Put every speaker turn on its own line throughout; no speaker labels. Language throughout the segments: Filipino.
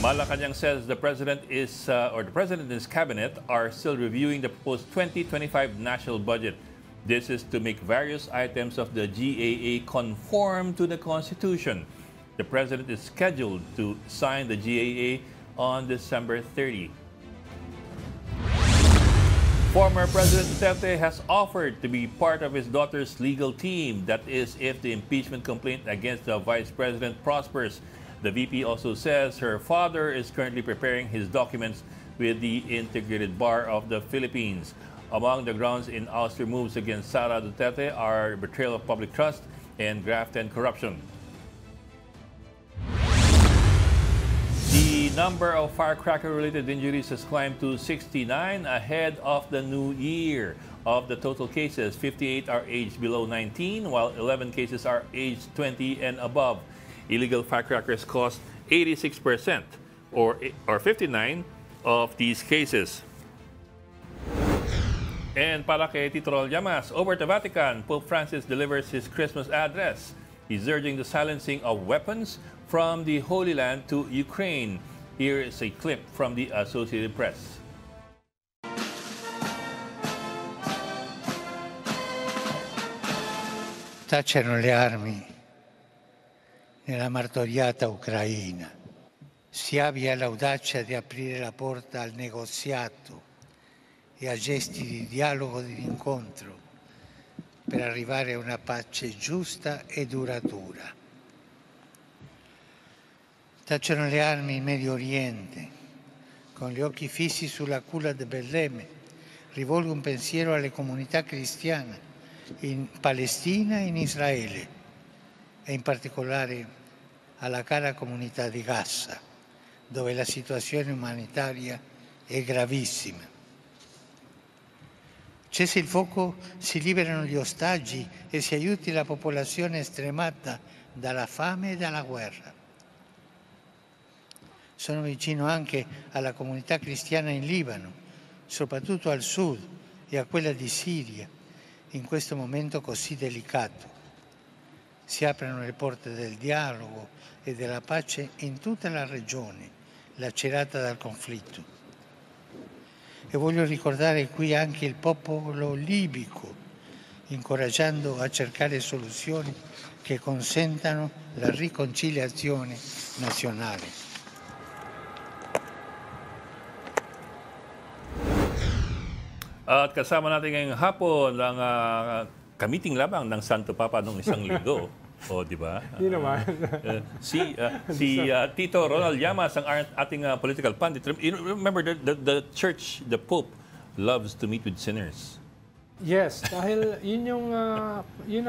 Malacanang says the president and his cabinet are still reviewing the proposed 2025 national budget. This is to make various items of the GAA conform to the Constitution. The president is scheduled to sign the GAA on December 30. Former President Duterte has offered to be part of his daughter's legal team. That is, if the impeachment complaint against the vice president prospers. The VP also says her father is currently preparing his documents with the Integrated Bar of the Philippines. Among the grounds in ouster moves against Sara Duterte are betrayal of public trust and graft and corruption. The number of firecracker-related injuries has climbed to 69 ahead of the new year. Of the total cases, 58 are aged below 19, while 11 cases are aged 20 and above. Illegal firecrackers cost 86% or 59 of these cases. And para kay Tito Rol Llamas, over to Vatican, Pope Francis delivers his Christmas address. He's urging the silencing of weapons from the Holy Land to Ukraine. Here is a clip from the Associated Press.
Tacciano le armi nella martoriata Ucraina. Si abbia l'audacia di aprire la porta al negoziato e a gesti di dialogo e di incontro per arrivare a una pace giusta e duratura. Tacciano le armi in Medio Oriente, con gli occhi fissi sulla culla di Betlemme. Rivolgo un pensiero alle comunità cristiane in Palestina e in Israele, e in particolare alla cara comunità di Gaza, dove la situazione umanitaria è gravissima. Cessi il fuoco, si liberano gli ostaggi e si aiuti la popolazione stremata dalla fame e dalla guerra. Sono vicino anche alla comunità cristiana in Libano, soprattutto al sud, e a quella di Siria, in questo momento così delicato. Si aprono le porte del dialogo e della pace in tutta la regione, lacerata dal conflitto. E voglio ricordare qui anche il popolo libico, incoraggiando a cercare soluzioni che consentano la riconciliazione nazionale.
At kasama natin ngayong hapon ang kamiting labang ng Santo Papa noong isang linggo. O, di ba?
Hindi naman.
si Tito Ronald Llamas, ang ating political pundit. Remember, the church, the Pope, loves to meet with sinners.
Yes, dahil yun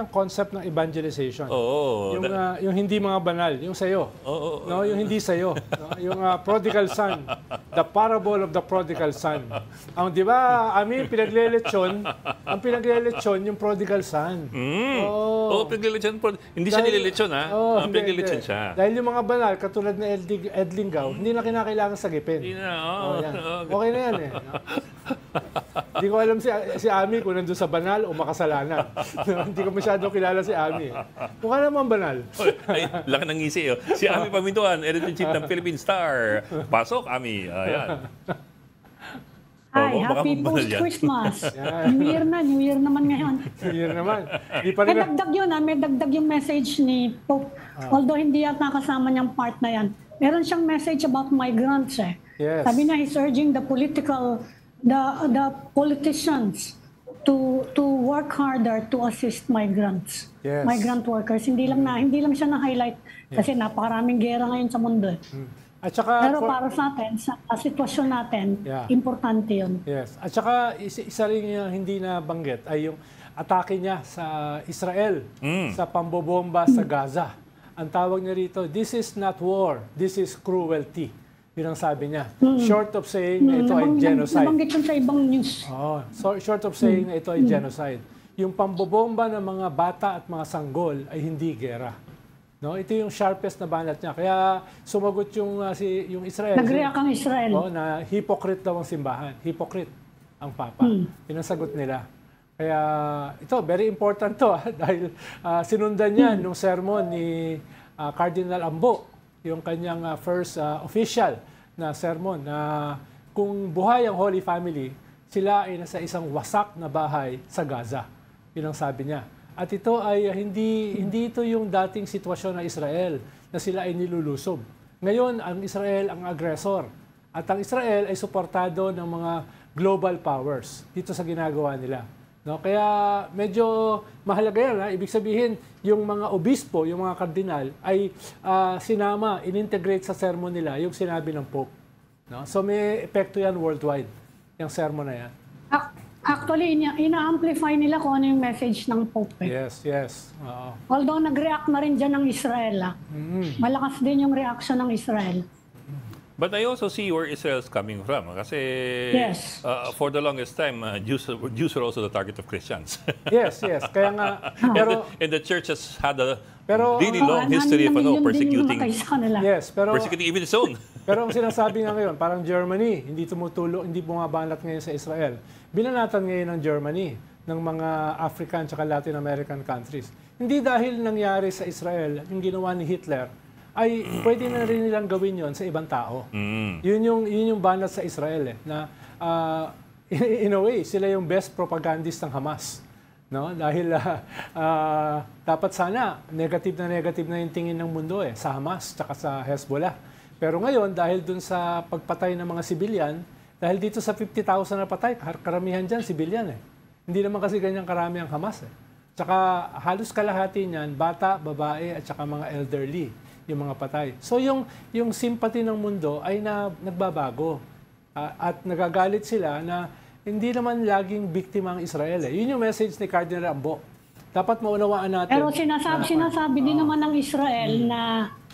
ang concept ng evangelization.
Oo.
Yung hindi mga banal, yung sayo. No, yung hindi sayo. No? Yung prodigal son, the parable of the prodigal son. Ang di ba, ang pinaglelechon yung prodigal son.
Pinaglelechon. Hindi siya nilelechon, ha? Pinaglelechon siya.
Dahil yung mga banal, katulad na Ed Lingaw, hindi na kinakailangan sagipin.
Hindi na,
okay na yan, eh. Hindi ko alam si Ami kung nandun sa banal o makasalanan. Hindi ko masyado kilala si Ami. Mukha naman banal.
Ay, laki ng ngisi. Si Ami Pamintuan, editor-in-chief ng Philippine Star. Pasok, Ami. Ayan.
Hi, happy post-Christmas. New Year naman ngayon.
New Year naman.
May dagdag yung message ni Pope. Although hindi yata kasama niyang part na yan. Meron siyang message about migrants eh.
Yes.
Sabi niya, he's urging the politicians to work harder to assist migrants.
Yes.
Migrant workers. Hindi lang siya na-highlight kasi napakaraming gera ngayon sa mundo.
At saka,
pero para sa atin, sa sitwasyon natin, importante yun.
Yes. At saka, isa rin yung hindi na banggit ay yung atake niya sa Israel, sa pambobomba sa Gaza. Ang tawag niya rito, this is not war, this is cruelty. Yun ang sabi niya. Short of saying na ito ay genocide.
Nabanggit yun sa ibang news.
Short of saying na ito ay genocide. Yung pambobomba ng mga bata at mga sanggol ay hindi gera. No, ito yung sharpest na banat niya. Kaya sumagot yung Israel.
Nag-react ang Israel.
Na hypocrite daw ang simbahan. Hypocrite ang Papa. Yun ang sagot nila. Kaya ito, very important to dahil sinundan niya nung sermon ni Cardinal Ambo yung kanyang first official na sermon na kung buhay ang Holy Family, sila ay nasa isang wasak na bahay sa Gaza. Yun ang sabi niya. At ito ay hindi ito yung dating sitwasyon ng Israel na sila ay nilulusob. Ngayon, ang Israel ang aggressor. At ang Israel ay suportado ng mga global powers dito sa ginagawa nila. No? Kaya medyo mahalaga yan. Ha? Ibig sabihin, yung mga obispo, yung mga kardinal, ay sinama, inintegrate sa sermon nila yung sinabi ng Pope. No? So may epekto yan worldwide, yung sermon na yan.
Actually, ina-amplify nila kung ano yung message ng Pope.
Yes.
Although nag-react na rin dyan ng Israel. Malakas din yung reaction ng Israel.
But I also see where Israel is coming from. Kasi
Yes.
For the longest time, Jews were also the target of Christians.
Yes. Kaya nga, pero
and the church has had a
Pero-
really long history of persecuting
yes, pero
persecuting even its own.
pero ang sinasabi nga ngayon, parang Germany, hindi tumutulong, hindi bumabanat ngayon sa Israel. Binanatan ngayon ng Germany ng mga African at Latin American countries. Hindi dahil nangyari sa Israel yung ginawa ni Hitler, ay pwede na rin nilang gawin yon sa ibang tao. Yun yung banat sa Israel na in a way sila yung best propagandist ng Hamas, no? Dahil dapat sana negative na yung tingin ng mundo sa Hamas at sa Hezbollah. Pero ngayon dahil dun sa pagpatay ng mga sibilyan, dahil dito sa 50,000 na patay, karamihan diyan sibilyan Hindi naman kasi ganyan karami ang Hamas Tsaka halos kalahati niyan bata, babae at saka mga elderly yung mga patay. So yung sympathy ng mundo ay nagbabago. At nagagalit sila na hindi naman laging biktima ang Israel. Yun yung message ni Cardinal Ambo. Dapat maunawaan natin.
Pero sinasabi din naman ng Israel na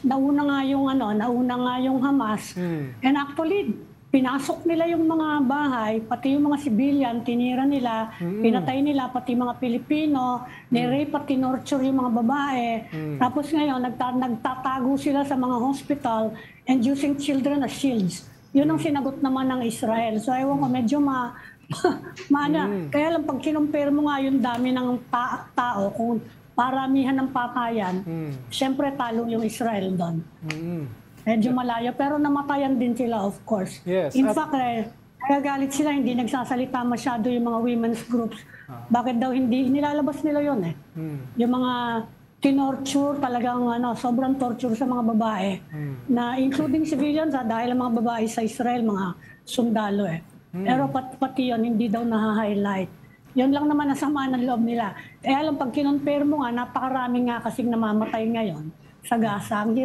nauna nga yung Hamas. And actually, pinasok nila yung mga bahay, pati yung mga civilian, tinira nila, pinatay nila, pati mga Pilipino, nirape at tinorture yung mga babae. Tapos ngayon, nagtatago sila sa mga hospital and using children as shields. Yun ang sinagot naman ng Israel. So ewan ko, medyo kaya lang pag kinumpare mo nga yung dami ng tao, kung paramihan ng patayan, syempre talo yung Israel doon. Medyo malayo, pero namatayan din sila, of course.
Yes,
In fact, nagagalit sila, hindi nagsasalita masyado yung mga women's groups. Bakit daw hindi? Nilalabas nila yun Yung mga tinorture, talagang sobrang torture sa mga babae. Na including civilians, dahil ang mga babae sa Israel, mga sundalo Pero pati yun, hindi daw na-highlight. Yun lang naman nasama ng loob nila. Kaya lang, pag kinonfirm mo nga, napakarami nga kasing namamatay ngayon sa Gaza. Ang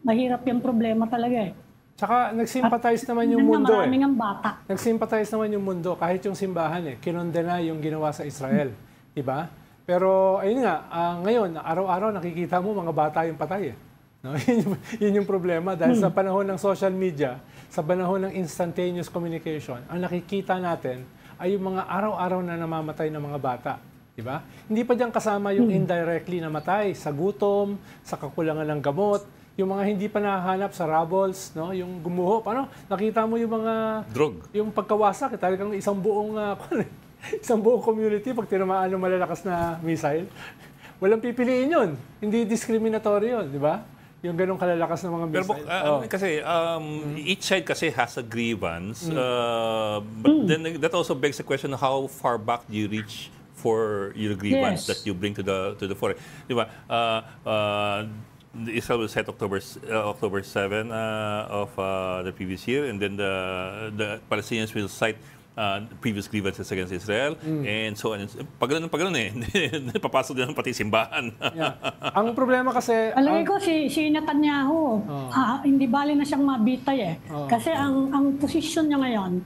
mahirap yung problema talaga
Tsaka nagsympathize naman yung mundo
Maraming ang bata.
Nagsympathize naman yung mundo kahit yung simbahan kinondena yung ginawa sa Israel, 'di ba? Pero ayun nga, ngayon araw-araw nakikita mo mga bata yung patay No? Yun yung problema dahil sa panahon ng social media, sa panahon ng instantaneous communication, ang nakikita natin ay yung mga araw-araw na namamatay ng mga bata. Diba? Hindi pa diyan kasama yung indirectly namatay sa gutom, sa kakulangan ng gamot, yung mga hindi pa nahahanap sa rubbles, no? Yung gumuho. Paano? Nakita mo yung mga
Drug.
Yung pagkawasak, talagang isang buong community pag tinamaan ng malalakas na missile. Walang pipiliin yun. Hindi discriminatory yun, di ba? Yung ganong kalalakas ng mga missile.
Pero kasi each side kasi has a grievance. But then that also begs the question, how far back do you reach for your grievance that you bring to the fore? Di ba? Israel will set October 7 of the previous year, and then the Palestinians will cite previous grievances against Israel, and so on. Pag ganun papasok din pati simbahan.
Ang problema kasi...
Alagay ko si Netanyahu, hindi bali na siyang mabitay Kasi ang posisyon niya ngayon,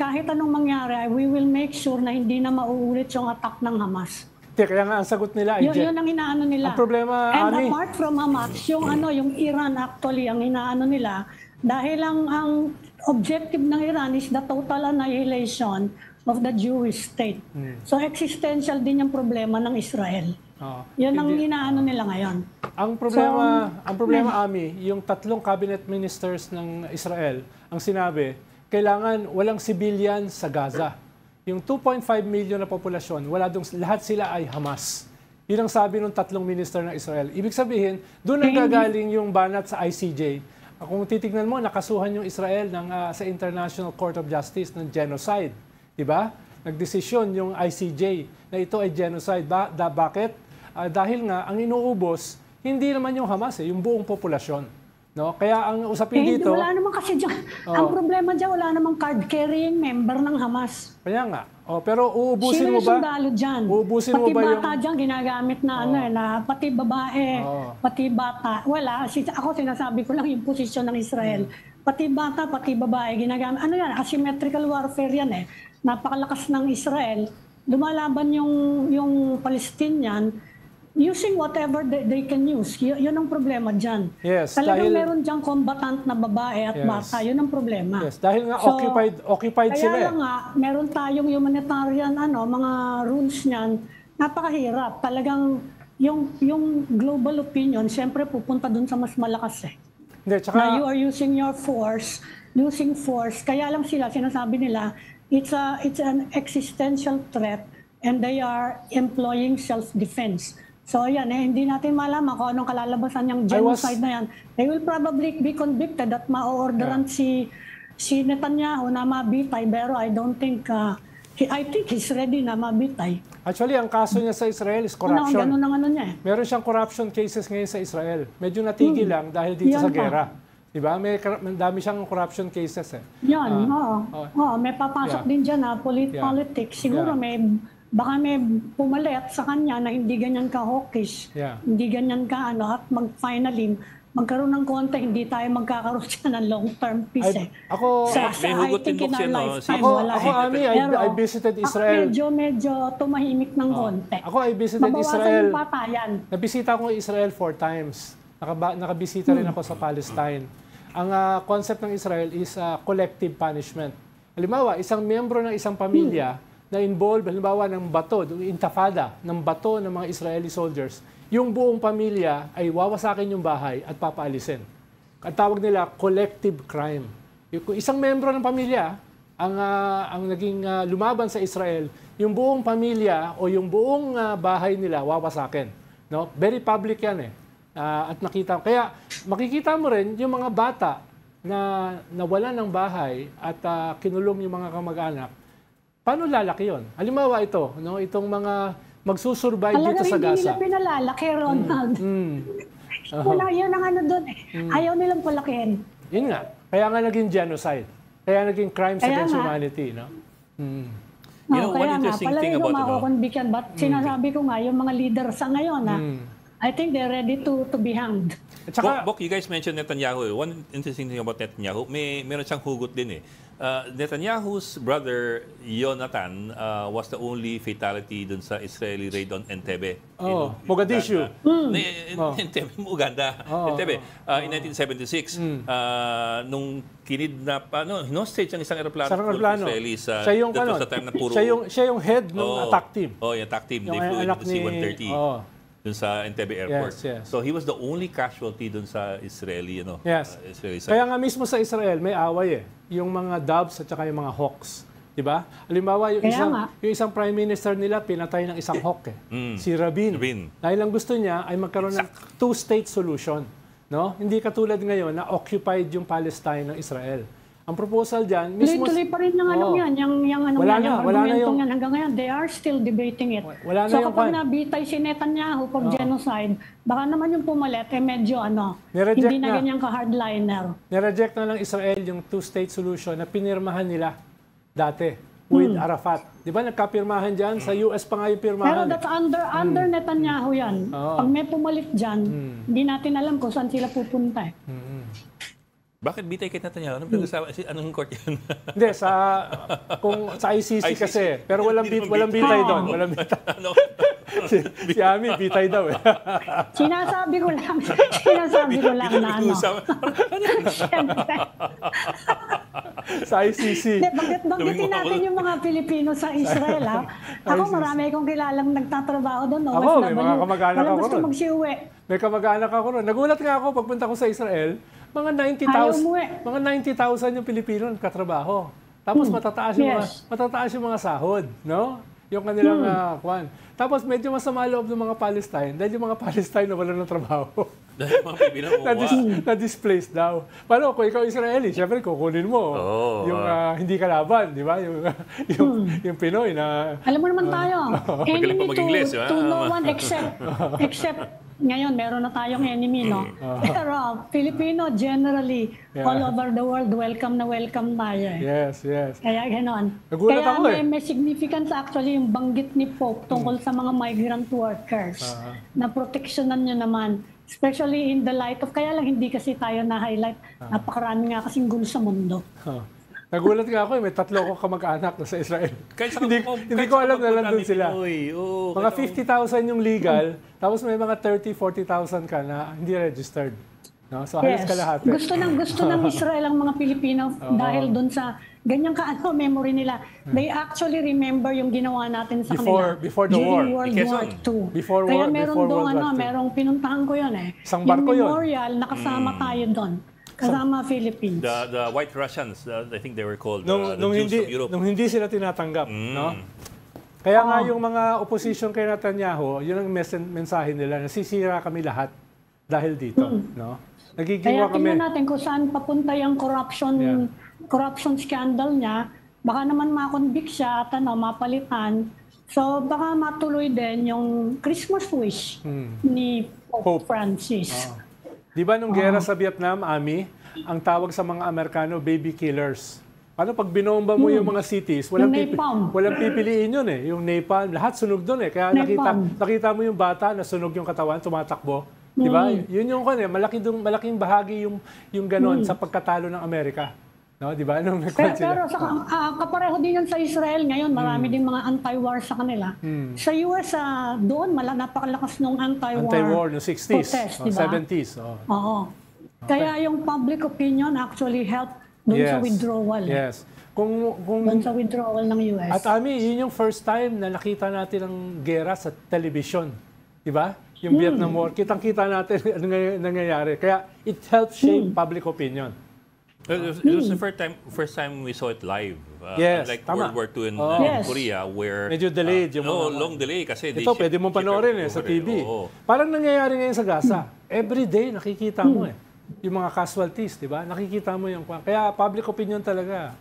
kahit anong mangyari, we will make sure na hindi na mauulit yung attack ng Hamas.
Kaya nga ang sagot nila ay
yun ang inaano nila.
Ang problema,
and apart from Hamas, yung Iran actually ang inaano nila dahil ang objective ng Iran is the total annihilation of the Jewish state. So existential din yung problema ng Israel. Yun ang inaano nila ngayon.
Ang problema Ami, yung 3 cabinet ministers ng Israel, ang sinabi, kailangan walang civilian sa Gaza. Yung 2.5 million na populasyon, lahat sila ay Hamas. Yun ang sabi ng tatlong minister ng Israel. Ibig sabihin, doon ang gagaling yung banat sa ICJ. Kung titignan mo, nakasuhan yung Israel sa International Court of Justice ng genocide. Diba? Nagdesisyon yung ICJ na ito ay genocide. Bakit? Dahil nga, ang inuubos, hindi naman yung Hamas, yung buong populasyon. No? Kaya ang usapin dito...
Wala naman kasi dyan. Ang problema dyan, wala namang card-carrying member ng Hamas.
Kaya nga. Pero uubusin mo ba?
Sino yung sundalo dyan?
Uubusin
pati
mo ba
bata dyan, ginagamit na na pati babae, pati bata. Wala. Ako sinasabi ko lang yung posisyon ng Israel. Pati bata, pati babae, ginagamit. Ano yan? Asymmetrical warfare yan eh. Napakalakas ng Israel. Lumalaban yung Palestinian using whatever they can use. Yun ang problema dyan.
Yes,
Talagang meron dyan combatant na babae at bata. Yun ang problema.
Yes, dahil nga occupied sila.
Kaya lang nga, meron tayong humanitarian mga rules niyan. Napakahirap. Talagang yung global opinion, siyempre pupunta dun sa mas malakas eh.
Hindi, tsaka,
na you are using your force, kaya lang sinasabi nila, it's an existential threat and they are employing self-defense. So yan, hindi natin malaman kung anong kalalabasan yung genocide na yan. They will probably be convicted at ma-orderan si Netanyahu na mabitay, pero I don't think, I think he's ready na mabitay.
Actually, ang kaso niya sa Israel is corruption.
Ganun ang niya eh.
Meron siyang corruption cases ngayon sa Israel. Medyo natigil lang dahil dito sa gera. Diba? May dami siyang corruption cases eh.
Yan, may papasok din dyan na politics. Siguro baka may pumalit sa kanya na hindi ganyan ka hawkish, hindi ganyan ka at finally magkaroon ng konti, hindi tayo magkakaroon siya ng long-term peace eh.
May hugot din po siya, no?
Ami, I visited Israel.
Medyo tumahimik ng konti.
Ako, I visited Israel.
Mabawasan yung patayan.
Nabisita ko Israel 4 times. Nakabisita rin ako sa Palestine. Ang concept ng Israel is collective punishment. Halimbawa, isang miyembro ng isang pamilya na involved, halimbawa ng bato, intifada, ng bato ng mga Israeli soldiers, yung buong pamilya ay wawasakin yung bahay at papaalisin. Ang tawag nila collective crime. Kung isang membro ng pamilya ang naging lumaban sa Israel, yung buong pamilya o yung buong bahay nila wawasakin. No? Very public yan eh. At kaya makikita mo rin yung mga bata na nawalan ng bahay at kinulong yung mga kamag-anak. Paano lalaki yun? Halimbawa ito, no? Itong mga magsusurvive dito sa Gaza.
Hindi nila pinalalaki, Ronald. Yun ang doon eh. Ayaw nilang palakihin.
Yun nga. Kaya nga naging genocide. Kaya naging crimes against humanity. No?
One interesting thing about it. But sinasabi ko nga, yung mga leader sa ngayon, I think they're ready to be hanged.
Bok, you guys mentioned Netanyahu. One interesting thing about Netanyahu, meron siyang hugot din eh. Netanyahu's brother, Yonatan, was the only fatality dun sa Israeli raid on Entebbe.
Mogadishu.
Entebbe, Uganda. Entebbe. In 1976, nung kinidnap, hinostage ang isang aeroplano ng Israelis. That was the time na puro...
Siya yung head ng attack team.
Yung attack team. They flew into C-130. Dun sa Entebbe Airport.
Yes.
So he was the only casualty dun sa Israeli, Israeli side.
Kaya nga mismo sa Israel may away eh. Yung mga doves at saka yung mga hawks, 'di ba? Halimbawa yung isang prime minister nila pinatay ng isang hawk eh. Si Rabin. Dahil ang gusto niya ay magkaroon ng two-state solution, no? Hindi katulad ngayon na occupied yung Palestine ng Israel. Ang proposal diyan, mismo
tuloy pa rin ng
wala na yung
hanggang ngayon they are still debating it. So kapag nabitay si Netanyahu pag genocide, baka naman yung pumalit medyo hindi na ganyan ka hardliner.
Nireject na lang Israel yung two-state solution na pinirmahan nila dati with Arafat. 'Di ba nagkapirmahan diyan sa US pa nga yung pirmahan.
Pero that's under Netanyahu 'yan. Pag may pumalit diyan, hindi natin alam kung saan sila pupunta.
Bakit bitay kay Netanyahu? Anong court yun?
Hindi, sa ICC kasi. Pero walang bitay doon. Walang bitay. Si Ami, bitay daw eh.
Sinasabi ko lang na
Sa ICC.
Banggitin natin yung mga Pilipino sa Israel. Ako marami akong kilalang nagtatrabaho doon.
Ako, may mga kamag-anak ako
gusto magsiuwi.
May kamag-anak ako ron. Nagulat nga ako pagpunta ko sa Israel. Mga 90,000 yung Pilipino nagkatrabaho. Tapos matataas yung mga sahod, no? yung kanilang kwan. Tapos medyo masama loob ng mga Palestine dahil yung mga Palestine na wala ng trabaho.
Dahil mga Pilipino
Na-displaced daw. Paano kung ikaw Israeli, syempre kukunin mo yung hindi kalaban, di ba? Yung Pinoy na...
Alam mo naman tayo,
Magaling pa mag-Ingles,
to no one except ngayon, meron na tayong enemy, no? Pero Filipino, generally, all over the world, welcome na welcome tayo.
Yes, yes.
Kaya gano'n.
Nagulat
Kaya
ako,
may significance actually yung banggit ni Pope tungkol sa mga migrant workers na proteksyonan nyo naman. Especially in the light of, kaya lang hindi kasi tayo na-highlight, napakarami nga kasing gulo sa mundo.
Nagulat nga ako, may 3 ko kamag-anak na sa Israel. Hindi ko alam na nandun sila. Mga 50,000 yung legal, tapos may mga 30,000-40,000 ka na hindi registered. No? So halos kalahati.
Gusto ng Israel ang mga Pilipino dahil dun sa ganyang memory nila. They actually remember yung ginawa natin sa kanila.
Before the war.
During World War II.
Kaya
meron doon, merong pinuntahan ko yun
Isang barko
yung memorial, nakasama tayo doon. Kasama Philippines.
The White Russians, I think they were called,
nung
the Jews of Europe.
Nung hindi sila tinatanggap. No? Kaya nga yung mga opposition kay Netanyahu, yun ang mensahe nila, nasisira kami lahat dahil dito. No?
Kaya tingnan natin kung saan papunta yung corruption scandal niya. Baka naman makonvict siya at mapalitan. So baka matuloy din yung Christmas wish ni Pope Francis.
Di ba nung gera sa Vietnam, Ami, ang tawag sa mga Amerikano, baby killers. Paano pag binomba mo yung mga cities, walang pipiliin yun eh. Yung napalm, lahat sunog doon eh. Kaya nakita mo yung bata na sunog yung katawan, tumatakbo. Di ba? Yun yung malaking bahagi yung ganon sa pagkatalo ng Amerika. No, di ba?
Pero kapareho din yan sa Israel ngayon, marami din mga anti-war sa kanila. Sa US, doon napakalakas ng
anti-war, no 60s,
protest, diba?
70s.
Oo. Kaya yung public opinion actually helped doon sa withdrawal.
Yes.
Doon sa withdrawal ng US.
At Ami, yun yung first time na nakita natin ang gera sa television. Di ba? Yung Vietnam War. Kitang-kita natin ano nangyayari. Kaya it helped shape public opinion.
It was the first time we saw it live.
Yes,
like
tama.
World War II in Korea, where...
Medyo delayed yung
long delay kasi...
Ito, pwede mong panoorin sa TV. Parang nangyayari ngayon sa Gaza. Every day, nakikita mo yung mga casualties, di ba? Nakikita mo yung... Kaya public opinion talaga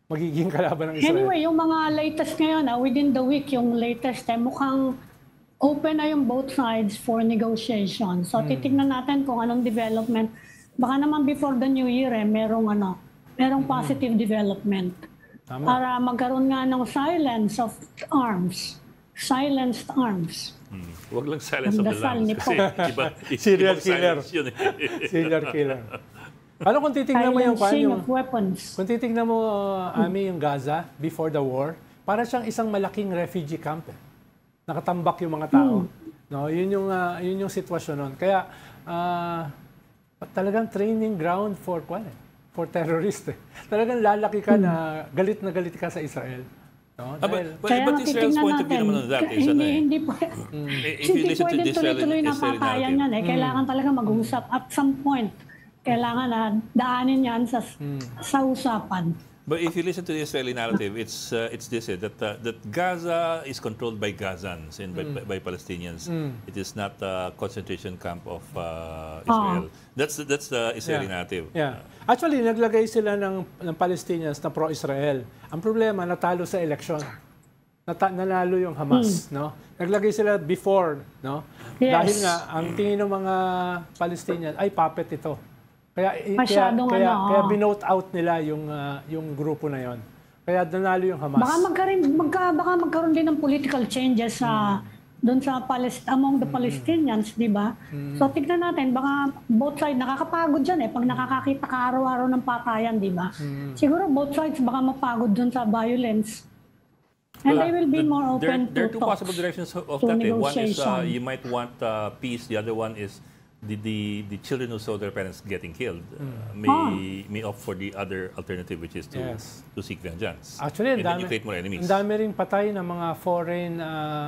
magiging kalaban ng Israel.
Anyway, yung mga latest ngayon, within the week, yung latest, mukhang open na yung both sides for negotiation. So, titignan natin kung anong development. Baka naman before the New Year, merong positive development. Tama. Para magkaroon nga ng silence of arms. Silenced arms.
Huwag lang silence of the lambs. Kasi
serial killer. Serial killer. Ano kung titignan mo yung
weapons.
Kung titignan mo, Ami, yung Gaza before the war, para siyang isang malaking refugee camp. Nakatambak yung mga tao. No, yun yung sitwasyon nun. Kaya talagang training ground for terrorist. Talagang lalaki ka na galit ka sa Israel. No?
But Israel's point of view naman on that is
hindi pwedeng tuloy-tuloy na patayan yan. Kailangan talaga mag-usap. At some point, kailangan na daanin yan sa usapan.
But if you listen to the Israeli narrative, it's this that Gaza is controlled by Gazans and by Palestinians. It is not a concentration camp of Israel. That's the Israeli narrative.
Yeah. Actually, naglagay sila ng Palestinians na pro-Israel. Ang problema, natalo sa election. Nanalo yung Hamas, no? Naglagay sila before, no?
Yes.
Dahil nga ang tingin ng mga Palestinians ay puppet ito. Kaya binote out nila yung grupo na yon. Kaya nanalo yung Hamas.
Baka magkaroon din ng political changes doon sa among the Palestinians, di ba? So tignan natin, baka both sides nakakapagod diyan pag nakakakita ka araw-araw ng patayan, di ba? Siguro both sides baka mapagod doon sa violence. And they will be more open
there are
to
two possible directions of that. One is you might want peace. The other one is the children who saw their parents getting killed may opt for the other alternative, which is to seek vengeance.
Actually,
and then you create more enemies.
Ang dami ring patay ng mga foreign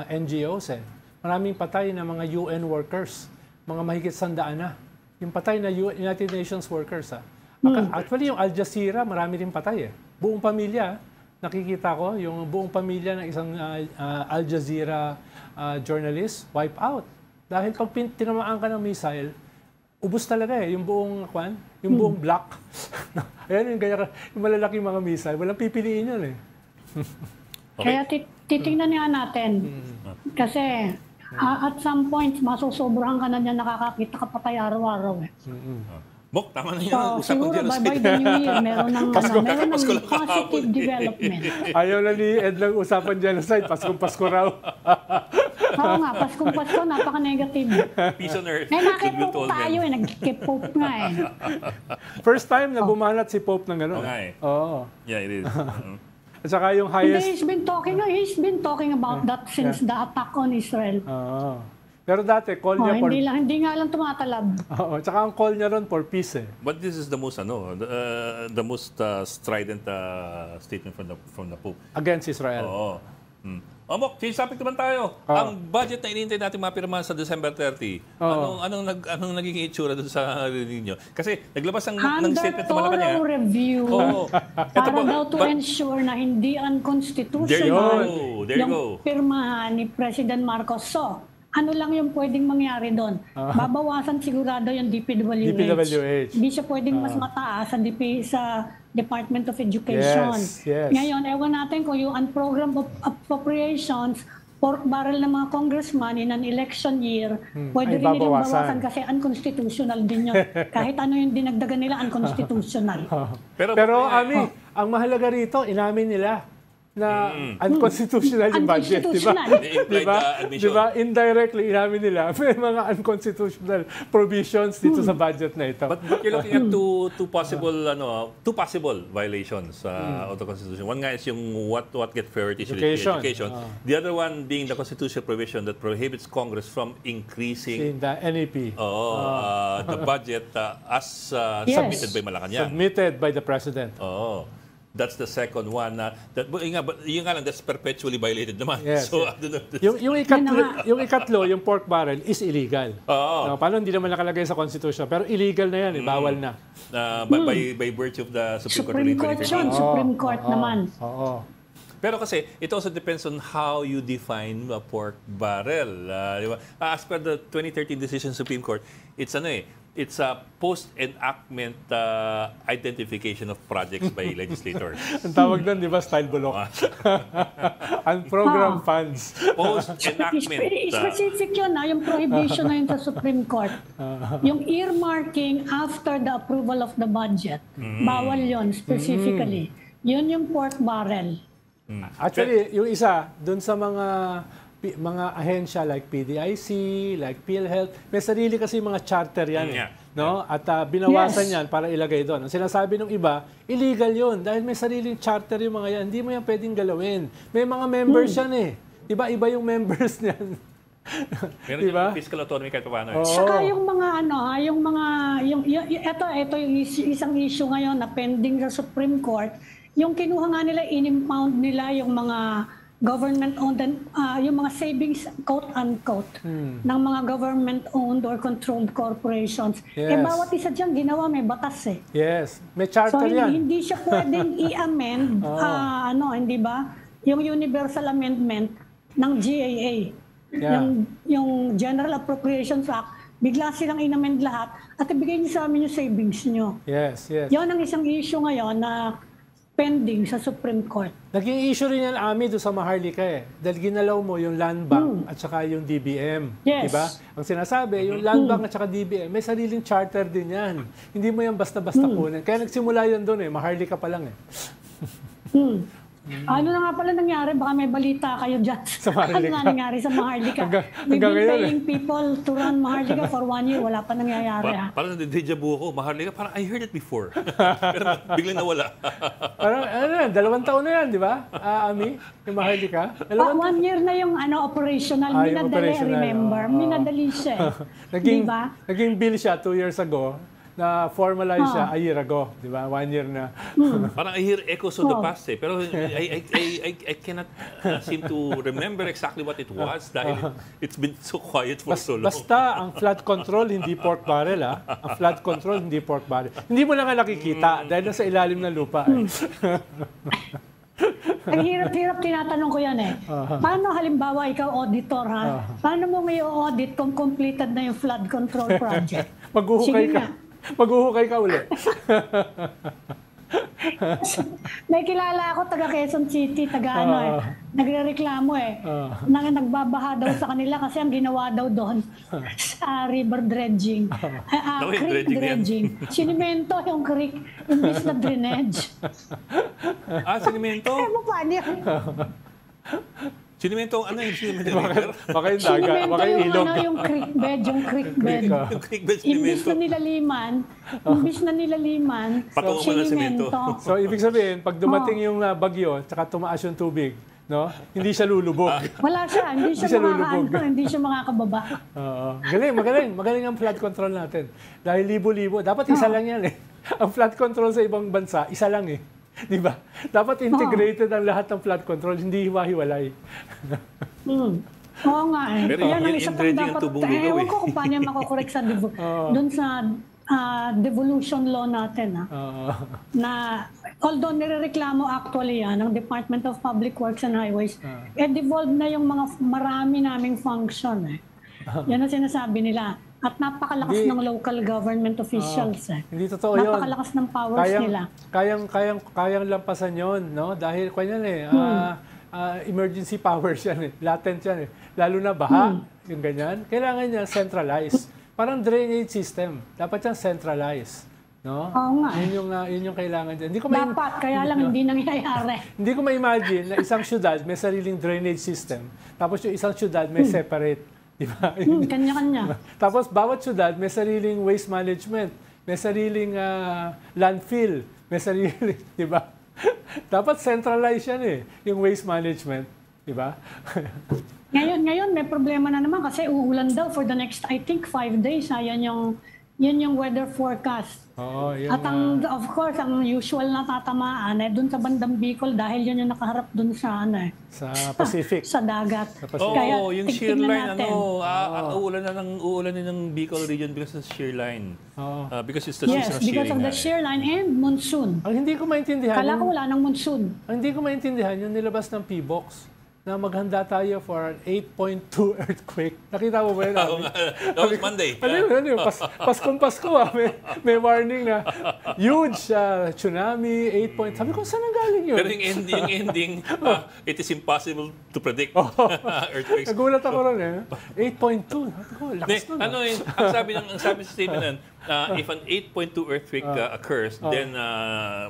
NGOs. Maraming patay ng mga UN workers. Mga mahigit 100 na. Yung patay na United Nations workers. Actually, yung Al Jazeera, marami rin patay. Buong pamilya. nakikita ko, yung buong pamilya ng isang Al Jazeera journalist, wipe out. Dahil pag tinamaan ka ng missile, ubos talaga yung buong yung buong block. Ayan yung malalaking mga missile, walang pipiliin yun eh.
Kaya titingnan nga natin. Kasi at some point, masusobrahan ka na niya, nakakakita ka patay araw-araw eh.
Bok, tama na yan.
So,
Usapang
siguro
genocide.
by the new year, meron ng positive development.
Ayaw na ni Ed lang usapan genocide, Paskong-Pasko raw.
Oo nga, Paskong-Pasko, napaka-negative.
Peace on earth.
May
Good
nakipop
will to all
tayo
men.
nag-Pope nga eh.
First time na bumanat si Pope ng gano'n.
Oo nga eh.
Oo.
Yeah, it is.
At saka yung
Hindi,
highest...
he's been talking about that since the attack on Israel.
Oo. Pero dati, call niya for...
Hindi nga lang tumatalab.
Oo. Tsaka ang call niya ron for peace eh.
But this is the most the most strident statement from the Pope.
Against Israel.
Oo. Mok, change topic naman tayo. Ang budget na inintay natin mapirma sa December 30. Anong naging itsura doon sa ninyo? Kasi naglabas ng statement ng Malacanang.
Thorough review. Para daw to ensure na hindi unconstitutional
There you
yung
go.
pirmahan ni President Marcos. So, ano lang yung pwedeng mangyari doon? Babawasan sigurado yung DPWH. Hindi siya pwedeng mas mataas sa Department of Education.
Yes.
Ngayon, ewan natin kung yung program of appropriations, pork barrel ng mga congressman in an election year, pwede rin nilang bawasan kasi unconstitutional din yun. Kahit ano yung dinagdagan nila, unconstitutional.
Pero Ami, ang mahalaga rito, inamin nila na unconstitutional yung budget, di ba? Di ba? Indirectly, inamin nila, may mga unconstitutional provisions dito sa budget na ito.
But you're looking at two possible violations of the Constitution. One nga is yung what get priority should be education. The other one being the constitutional provision that prohibits Congress from increasing
the NEP.
The budget as submitted by Malacanang.
Submitted by the President.
That's the second one. Yung nga lang, that's perpetually violated naman.
Yes,
So,
yung ikatlo, yung pork barrel, is illegal. Paano hindi naman nakalagay sa Constitution? Pero illegal na yan, bawal na.
By virtue of the Supreme Court ruling 2013.
Supreme Court naman.
Pero kasi, it also depends on how you define a pork barrel. Diba? As per the 2013 decision Supreme Court, it's a post-enactment identification of projects by legislators.
Ang tawag doon, di ba, style bulok? Ang program funds.
Post-enactment.
Specific yun, yung prohibition na yun sa Supreme Court. Yung earmarking after the approval of the budget, bawal yun specifically. Yun yung pork barrel.
Actually, yung isa, doon sa mga ahensya like PDIC, like PhilHealth, may sarili kasi mga charter yan. No? At binawasan yan para ilagay doon. Ang sinasabi ng iba, illegal yun dahil may sariling charter yung mga yan. Hindi mo yan pwedeng galawin. May mga members yan eh. Diba? Iba yung members niyan.
Pero
diba?
yung fiscal autonomy kahit paano.
Saka yung mga ito yung isang issue ngayon na pending sa Supreme Court, yung kinuha nga nila, in-impound nila yung mga government-owned, yung mga savings, quote-unquote, ng mga government-owned or controlled corporations.
Yes.
Bawat isa dyan ginawa, may batas eh.
Yes. May charter
So,
yan.
hindi siya pwedeng i-amend, hindi ba? Yung Universal Amendment ng GAA, yung General Appropriations Act, bigla silang in-amend lahat at ibigay niyo sa amin yung savings niyo.
Yes.
Yan ang isang issue ngayon na pending sa Supreme Court.
Naging issue rin yan, Ami, doon sa Maharlika eh. Dahil ginalaw mo yung Land Bank at saka yung DBM.
Yes.
Diba? Ang sinasabi, yung Land Bank at saka DBM, may sariling charter din yan. Hindi mo yan basta-basta kunin. Kaya nagsimula yan doon eh. Maharlika pa lang eh.
Ano na nga pala nangyari? Baka may balita kayo dyan. Ano na nangyari sa Maharlika? We've been paying people to run Maharlika for 1 year. Wala pa nangyayari.
Parang deja vu ako. Maharlika, parang I heard it before. Pero biglang nawala.
Parang 2 taon na yan, di ba? Ami, yung Maharlika.
1 year na yung operational. Minadali, remember? Minadali siya. Diba?
Naging bill siya 2 years ago. Na formalize siya a year ago, di ba? 1 year na.
Parang I hear echoes of the past eh. Pero I cannot seem to remember exactly what it was dahil it's been so quiet for so long.
Basta ang flood control hindi pork barrel Ang flood control hindi pork barrel. Hindi mo lang nakikita dahil nasa ilalim ng lupa.
Ang hirap-hirap tinatanong ko yan eh. Paano halimbawa ikaw auditor ha? Paano mo ngayon audit kung completed na yung flood control project?
Maghuhukay
Sige
ka.
nga.
Maghuhukay ka ulit.
May kilala ako taga Quezon City, taga ano eh. Nagrereklamo eh. Nagbabaha daw sa kanila kasi ang ginawa daw doon sa river dredging. Creek
dredging yan.
dredging. Sinimento yung creek, imbis na drainage.
Sinimento?
Eh, paano yun?
Sinimento, ano yung sinimento?
Baka yung dagat,
Sinimento
baka yung
yung,
ilog.
yung creek bed, yung creek bed.
Yung creek bed
Imbis
sinimento.
na nilaliman,
Patungo mo ng semento.
So, ibig sabihin, pag dumating yung bagyo, tsaka tumaas yung tubig, no? Hindi siya lulubog.
Wala siya, hindi siya
lulubog.
hindi siya makakababa.
Magaling ang flood control natin. Dahil libo-libo, dapat isa lang yan eh. Ang flood control sa ibang bansa, isa lang eh. Di ba? Dapat integrated ang lahat ng flood control, hindi hiwa-hiwalay.
Oo nga eh.
Pero
Yan ang
yung
isa pang
dredging
dapat,
ang tubong lugaw
ewan
eh.
ko kung paano yung makukorek sa doon sa devolution law natin na although nirereklamo actually ng Department of Public Works and Highways, devolved na yung mga marami naming function eh. Yan ang sinasabi nila. At napakalakas ng local government officials eh.
Hindi totoo yun.
Napakalakas ng powers nila.
Kayang lampasan yun, no? Dahil kanyan emergency powers yan eh. Latent yan eh. Lalo na baha, yung ganyan. Kailangan niya centralized. Parang drainage system. Dapat yan centralized. No?
Oo nga.
Yun yung kailangan dyan.
Dapat, kaya lang hindi nangyayari.
Hindi ko ma-imagine na isang syudad may sariling drainage system. Tapos yung isang syudad may separate. Diba?
Kanya-kanya.
Tapos bawat syudad may sariling waste management, may sariling landfill, may sariling, di ba? Dapat centralize yan eh, yung waste management, di ba?
Ngayon may problema na naman kasi uulan daw for the next, I think, 5 days. Yun yung weather forecast.
Oo, yun.
At of course, ang usual na tatamaan dun sa bandang Bicol dahil yun yung nakaharap dun sa
sa Pacific.
sa dagat.
Oo, yung shear line,
natin.
uulan din ng Bicol region because of shear line. Because it's the
Yes,
season of
because
shearing.
of the shear line and monsoon.
Ang hindi ko maintindihan,
Kala ko wala ng monsoon.
ang hindi ko maintindihan yung nilabas ng PBOX na maghanda tayo for an 8.2 earthquake. Nakita mo ba yun?
That was Monday.
Ano yun? Paskong Pasko may warning na huge tsunami, 8 Sabi ko, saan ang galing yun?
Pero yung ending, it is impossible to predict earthquakes.
Nagulat ako ron eh. 8.2. Sabi ko, lakas nun.
Ang sabi sa statement nun, if an 8.2 earthquake occurs, then a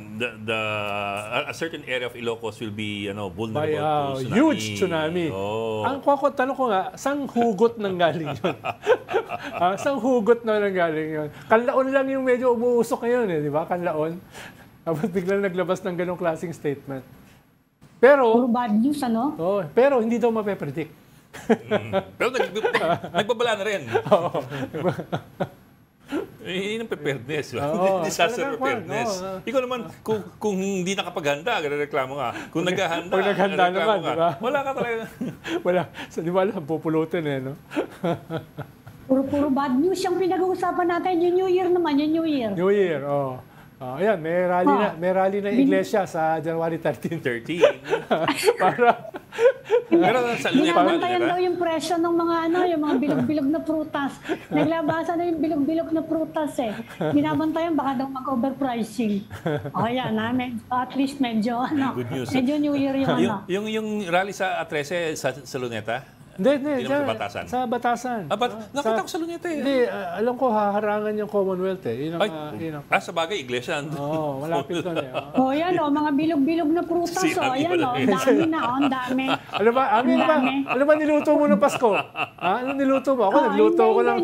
certain area of Ilocos will be vulnerable to tsunami.
Huge tsunami. Ang tanong ko nga, saan hugot nang galing yun? Saan hugot na nang galing yun? Kanlaon lang yung medyo umuusok ngayon eh, di ba? Kanlaon. Tapos biglang naglabas ng ganong klaseng statement. Pero,
Puro bad news, ano?
pero hindi daw mape-predict.
Pero nagbabala na rin. Yun ang preparedness. Disaster preparedness. Ikaw naman, kung hindi nakapaghanda, reklamo ka. Kung naghahanda,
Pag naghanda naman,
ka.
diba?
Wala ka talaga.
Wala. Di ba alam, pupulutin eh, no?
Puro bad news yung pinag-uusapan natin. Yung New Year naman, yung New Year.
New Year, ayan, may rally na iglesia sa January 13. Para
Binabantayan daw yung presyo ng mga yung mga bilog-bilog na prutas. Naglabasan na yung bilog-bilog na prutas eh. Binabantayan baka daw mag-overpricing. Yan at least medyo
Good news.
medyo New Year yung
Yung rally sa 13 sa Luneta?
Hindi,
naman sa Batasan?
Sa Batasan.
Nakita ko sa Luneta eh.
Hindi, alam ko haharangan yung Commonwealth eh. Yun ang,
sa bagay, iglesia.
malapit doon eh.
mga bilog-bilog na prutas. Dami na, ang dami.
Ano ba niluto mo ng Pasko? Ano niluto mo? Ako nagluto ko ng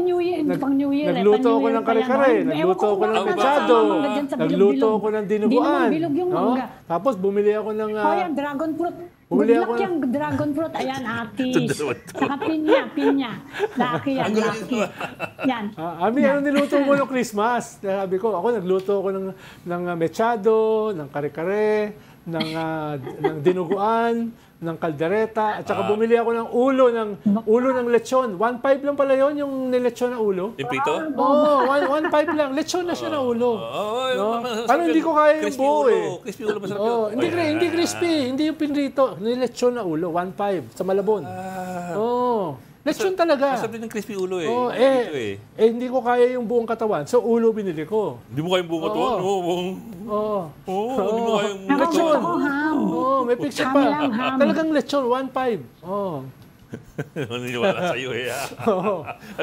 nagluto ko ng kare-kare, nagluto ko ng mechado, nagluto ko ng dinuguan. Tapos bumili ako ng
dragon fruit.
Bumili
Good
ako
luck yung dragon fruit. Ayan, atis. Saka pinya. Lucky yan, lucky. Yan.
Ano niluto mo ng Christmas? Sabi ko, ako nagluto ko ng mechado, ng kare-kare, ng dinuguan, ng kaldereta, at saka bumili ako ng ulo ng lechon. 1.5 lang pala yon yung nilechon na ulo.
Yung prito?
Oo, 1.5 lang. Lechon na siya na ulo. No? Ano, hindi ko kaya yung buo eh.
Crispy ulo, masarap yun.
Hindi crispy, hindi yung pinrito. Nilechon na ulo, 1.5 sa Malabon. Lechon talaga.
Masarap din ng crispy ulo eh.
Hindi ko kaya yung buong katawan. So, ulo binili ko.
Hindi mo kaya yung buong katawan? Hindi mo kaya yung
lechon.
ham.
May picture
Ham
pa.
lang, ham.
Talagang lechon, 1.5.
Naniniwala sa'yo eh.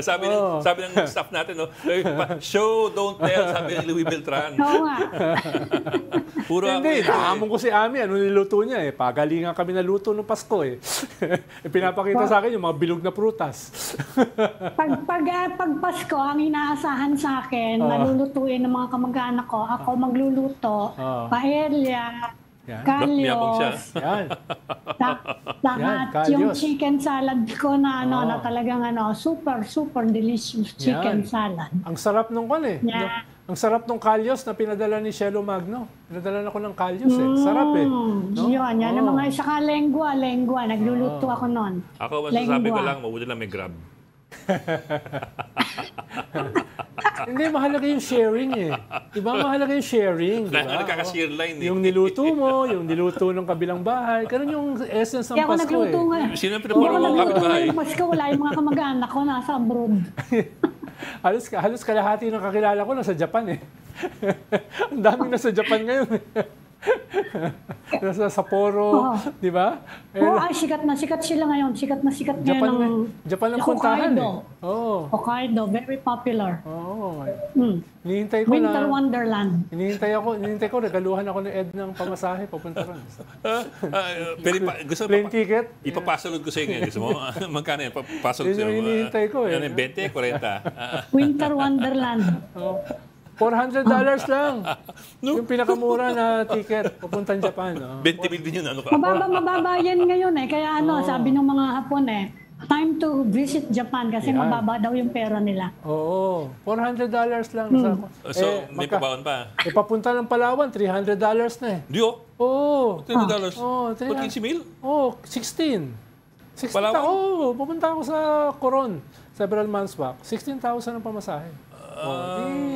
Sabi ng staff natin, no? Show, don't tell, sabi ni Louis Beltran.
Oo nga.
Puro
Hindi, nahamon ko si Ami. Ano niluto niya eh? Pagalingan kami na luto ng Pasko eh. Pinapakita sa akin yung mga bilog na prutas.
Pag Pasko, ang inaasahan sa akin, malulutuin ng mga kamag-anak ko. Ako magluluto, paella, kalyos, lahat yung chicken salad ko na na talagang super delicious chicken salad.
Ang sarap nung ang sarap nung kalyos na pinadala ni Shelo Magno. Pinadala ako ng kalyos eh. Sarap eh. No?
Yan ang mga saka lengua, nagluluto ako noon.
Ako, masasabi ko lang, mabuti lang may Grab.
Hindi, mahalaga yung sharing eh. Diba? Mahalaga yung sharing. Diba?
Nagkaka-share line eh.
Yung niluto mo, yung niluto ng kabilang bahay. Ganun yung essence ng
Kaya ako
Pasko
nagluto
eh.
nga.
Sino ang pinaparo ng kapitbahay?
Yung Pasko, wala yung mga kamag-anak ko nasa abroad.
Halos kalahati ng kakilala ko nasa Japan eh. Ang daming nasa Japan ngayon eh. Nasa Sapporo, di ba?
Sikat sila ngayon. Sikat ngayon.
Japan ang puntahan eh.
Hokkaido, very popular.
Hinihintay ko
Winter Wonderland.
Hinihintay ko, regaluhan ako ni Ed ng pamasahe papunta ron.
Pero gusto
Plane ticket?
Ipapasalod ko sa inyo. Gusto mo? Magkano yan? Papasalod
Yun yung hinihintay ko eh.
20, 40.
Winter Wonderland.
$400 lang. Yung pinakamura na ticket papuntang Japan.
20 mil din yun.
Mababa yan ngayon eh. Kaya sabi ng mga Hapon time to visit Japan kasi mababa daw yung pera nila.
Oo. $400 lang.
So, may pabaon pa?
Papunta ng Palawan, $300 na eh.
Diyo?
Oo.
$300? Pag 15 mil?
Oo, 16.
Palawan?
Oo, pupunta ako sa Coron. Several months back. 16,000 ang pamasahe.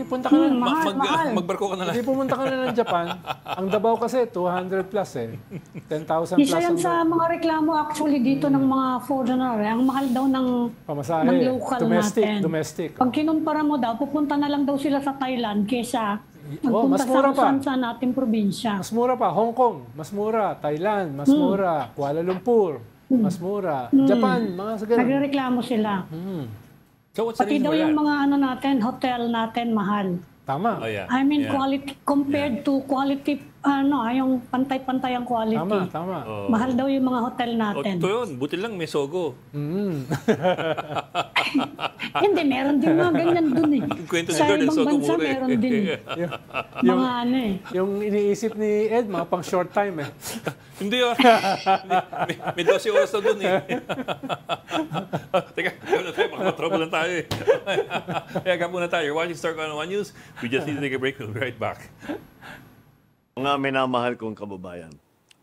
Punta ka na.
Mahal.
Magbarko ka na lang.
Hindi pumunta ka na ng Japan. Ang Davao kasi, 200 plus eh. 10,000 plus.
Isa yan sa mga reklamo actually dito ng mga foreigner. Ang mahal daw ng
pamasahe.
Ng local natin.
Domestic.
Pag kinumpara mo daw, pupunta na lang daw sila sa Thailand kaysa
mas mura pa.
Sa nating probinsya.
Mas mura pa. Hong Kong, mas mura. Thailand, mas mura. Kuala Lumpur, mas mura. Japan, mga sa ganun.
Nagrereklamo sila.
So what's the
Pati
reason
daw
for
yung
that?
mga hotel natin mahal.
Tama.
Oh, yeah.
I mean, quality compared to quality, yung pantay-pantay ang quality.
Tama.
Mahal daw yung mga hotel natin.
Ito yun. Buti lang may sogo.
Hindi, meron din mga ganyan dun eh.
Kwento ni
Sa
Lord,
ibang
sogo
bansa,
mura eh.
meron din. Mga
Yung iniisip ni Ed, mga pang short time eh.
Hindi yun. May 12 oras na dun eh. Teka, trouble lang tayo eh. Kaya muna tayo. You're watching Star One News. We just need to take a break. We'll be right back.
Mga minamahal kong kababayan,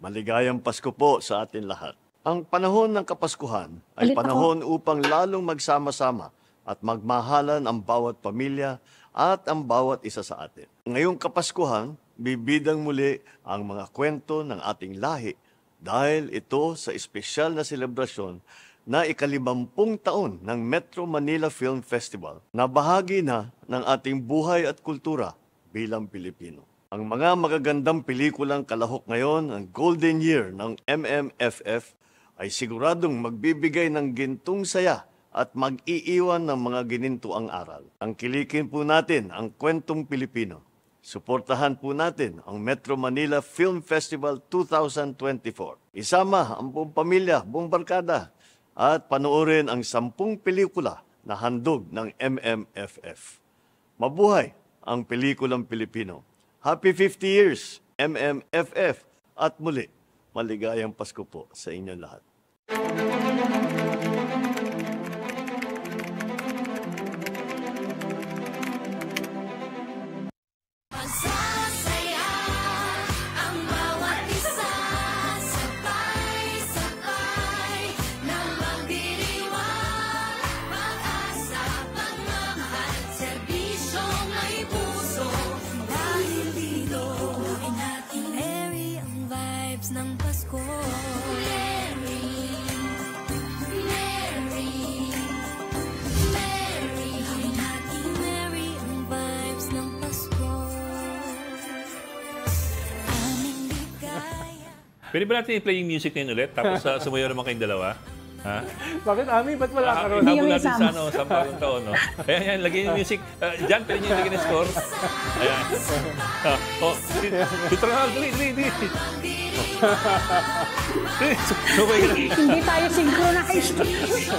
maligayang Pasko po sa atin lahat. Ang panahon ng Kapaskuhan ay panahon upang lalong magsama-sama at magmahalan ang bawat pamilya at ang bawat isa sa atin. Ngayong Kapaskuhan, bibidang muli ang mga kwento ng ating lahi dahil ito sa espesyal na selebrasyon na ika-50 taon ng Metro Manila Film Festival na bahagi na ng ating buhay at kultura bilang Pilipino. Ang mga magagandang pelikulang kalahok ngayon ang Golden Year ng MMFF ay siguradong magbibigay ng gintong saya at mag-iiwan ng mga ginintuang aral. Tangkilikin po natin ang kwentong Pilipino. Suportahan po natin ang Metro Manila Film Festival 2024. Isama ang buong pamilya, buong barkada, at panoorin ang 10 pelikula na handog ng MMFF. Mabuhay ang pelikulang Pilipino. Happy 50 years, MMFF, at muli, maligayang Pasko po sa inyong lahat.
Masasaya ang bawat isa, sabay-sabay.
Pwede ba natin i-play yung music ngayon ulit? Tapos sumayo naman kayong dalawa? Ha?
Bakit, Ami? Ba't wala ka ron?
Hindi
Habol
kami
natin
isama.
sa bagong taon, no? Ayan, lagyan yung music. Diyan, pwede nyo lagyan yung score. Ayan. Dito na, dali. Sumay ka na.
Hindi tayo synchronized.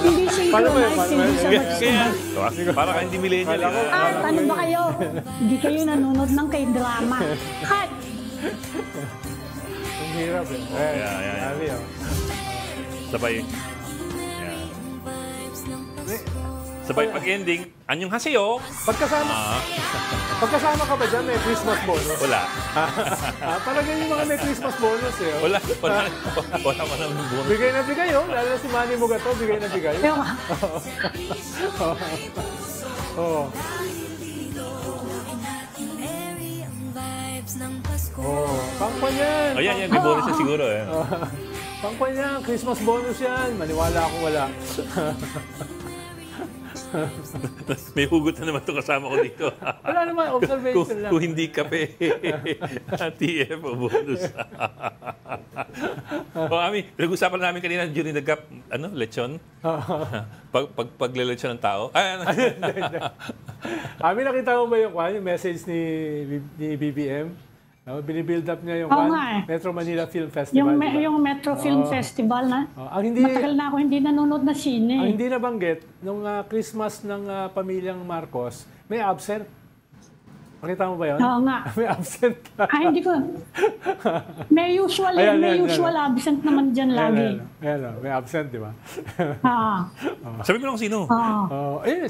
Hindi synchronized. Hindi siya
Kaya, para ka hindi millennial.
ano ba kayo? Hindi kayo nanonood ng K-drama. Cut!
Ang hirap eh.
Ayan.
Ami, oh.
Sabay. Ayan. Sabay pag-ending, anyong haseyo.
Pagkasama ka ba dyan, may Christmas bonus?
Wala.
Talaga yung mga may Christmas bonus eh.
Wala pa naman bonus.
Bigay na bigay, oh. Lalo na si Manny Mugato, bigay na bigay.
Pero,
Oo. Pangpan yan.
O yan, may bonus na siguro eh.
Pangpan yan, Christmas bonus yan. Maniwala ako wala.
May hugot na naman ito kasama ko dito.
Wala naman, observation lang.
Kung hindi kape, TF o bonus. Ami, pinag-usapan namin kanina during the gap, lechon? Paglelechon ng tao?
Hindi. Ami, nakita mo ba yung message ni BBM? Binibuild up niya yung Metro Manila Film Festival.
yung Metro Film Festival na. Matagal na ako hindi nanonood na sine.
Ang hindi nabanggit, nung Christmas ng pamilyang Marcos, may absent. Nakita mo ba yun?
Oo nga.
May absent.
Hindi ko. May usual absent naman dyan lagi.
Ayan, may absent, di ba?
Sabi ko lang sino.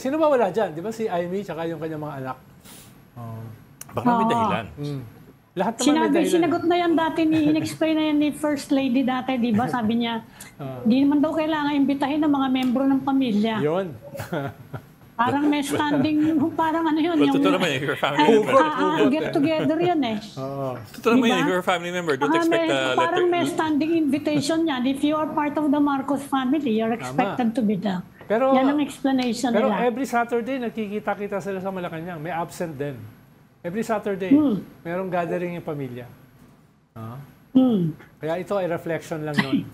Sino ba wala dyan? Di ba si Amy tsaka yung kanyang mga anak?
Baka may dahilan.
Lahat naman may dahilan.
Sinagot na yan dati, in-explain na yan ni First Lady dati, di ba? Sabi niya, di naman daw kailangan imbitahin ng mga membro ng pamilya.
Yun.
Parang may standing, parang ano yun.
Well, totoo naman if you're a family member.
Get together yan eh.
Totoo naman if you're a family member. Don't expect a letter.
Parang may standing invitation yan. If you are part of the Marcos family, you're expected to be there. Yan ang explanation
pero
nila.
Every Saturday, nakikita-kita sila sa Malacanang. May absent din. Every Saturday, merong gathering yung pamilya. Kaya ito ay reflection lang nun.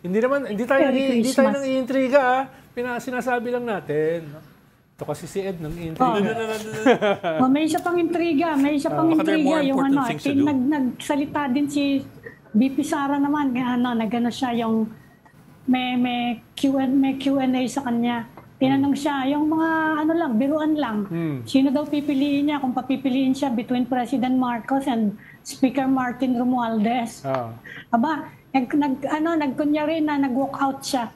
Hindi tayo nang iintriga, sinasabi lang natin. Ito kasi si Ed nang iintriga.
May isa pang intriga, yung nagsalita din si BP Sara naman, nagano siya yung may Q&A sa kanya. Tinanong siya, yung mga biruan lang. Sino daw pipiliin niya kung papipiliin siya between President Marcos and Speaker Martin Romualdez? Aba, nagkunyari na nag-walk out siya.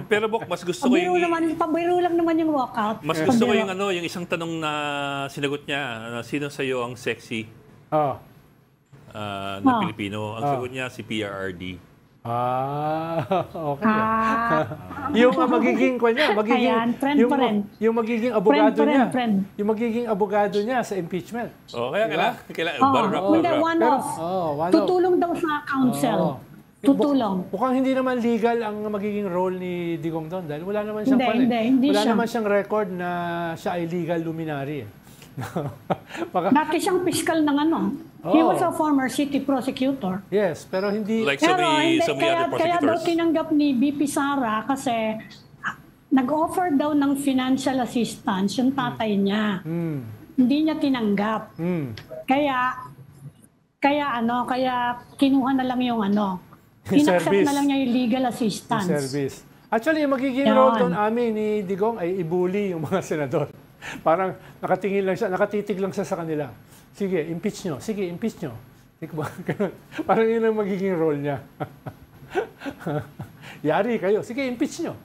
Pero Bok, mas gusto ko yung...
Pabiro lang naman yung walk out.
Mas gusto ko yung yung isang tanong na sinagot niya, sino sa'yo ang sexy na Pilipino? Ang sagot niya, si PRRD.
Okay. Yung magiging yung magiging abogado niya. Yung magiging abogado niya sa impeachment.
Kaya
tutulong daw sa counsel. Tutulong.
Mukhang hindi naman legal ang magiging role ni Digong doon dahil wala naman siyang naman siyang record na siya ay legal luminary.
Dati siyang fiscal ng He was a former city prosecutor.
Yes, pero hindi...
Like so many other prosecutors.
Kaya daw tinanggap ni BP Sara kasi nag-offer daw ng financial assistance yung tatay niya. Hindi niya tinanggap. Kaya kinuha na lang yung inaccept na lang niya yung legal assistance.
Service. Actually, yung magiging role doon ni Digong ay ibuli yung mga senador. Parang nakatitig lang siya sa kanila. Sige, impeach nyo. Sige, impeach nyo. Parang yun ang magiging role niya. Yari kayo. Sige, impeach nyo.